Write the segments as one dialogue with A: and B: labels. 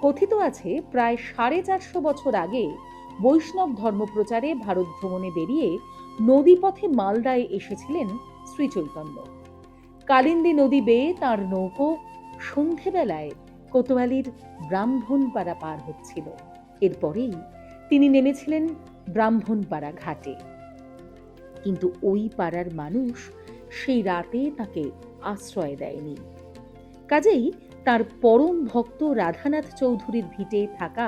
A: কথিত আছে প্রায় 450 বছর আগে বৈষ্ণব ধর্মপ্রচারে ভারত ভ্রমণে বেরিয়ে নদীপথে মালদায় এসেছিলেন শ্রী চৈতন্য। কালিন্দী নদী বেয়ে তাঁর নৌকো সন্ধেবেলায় কোতোয়ালির ব্রাহ্মণপাড়া পার হচ্ছিল। এরপরেই তিনি নেমেছিলেন ব্রাহ্মণপাড়া ঘাটে। কিন্তু ওই পাড়ার মানুষ সেই রাতে তাকে আশ্রয় দেয়নি। কাজেই তার পরম ভক্ত রাধানাথ চৌধুরীর ভিটে থাকা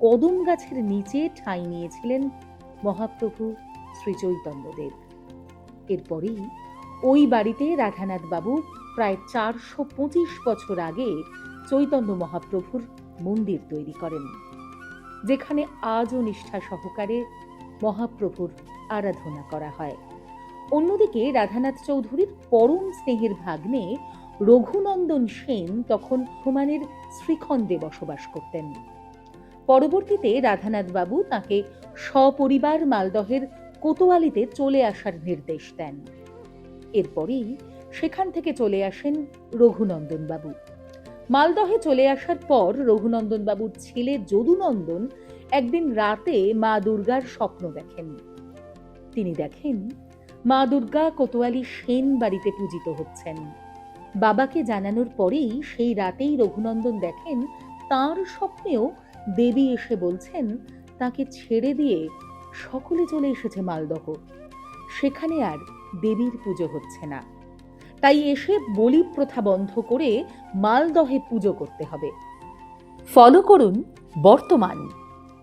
A: কদম গাছের নিচে ঠাঁই নিয়েছিলেন মহাপ্রভু শ্রী চৈতন্যদেব। এরপরেই ওই বাড়িতে রাধানাথ বাবু প্রায় 425 বছর আগে চৈতন্য মহাপ্রভুর মন্দির তৈরি করেন, যেখানে আজও নিষ্ঠা সহকারে মহাপ্রভুর আরাধনা করা হয়। অন্যদিকে রাধানাথ চৌধুরীর পরম স্নেহের ভাগ্নে রঘুনন্দন সেন তখন হুমানের শ্রীখণ্ডে বসবাস করতেন। পরবর্তীতে রাধানাথ বাবু তাকে সপরিবার মালদহের কোতোয়ালিতে চলে আসার নির্দেশ দেন। এরপরেই সেখান থেকে চলে আসেন রঘুনন্দন বাবু। মালদহে চলে আসার পর রঘুনন্দন বাবুর ছেলে যদুনন্দন একদিন রাতে মা দুর্গার স্বপ্ন দেখেন। তিনি দেখেন মা দুর্গা কোতোয়ালি সেন বাড়িতে পূজিত হচ্ছেন। বাবাকে জানানোর পরেই সেই রাতেই রঘুনন্দন দেখেন তার স্বপ্নেও দেবী এসে বলছেন তাকে ছেড়ে দিয়ে সকলে চলে এসেছে মালদহ, সেখানে আর দেবীর পুজো হচ্ছে না, তাই এসে বলি প্রথা বন্ধ করে মালদহে পুজো করতে হবে। ফলো করুন বর্তমান।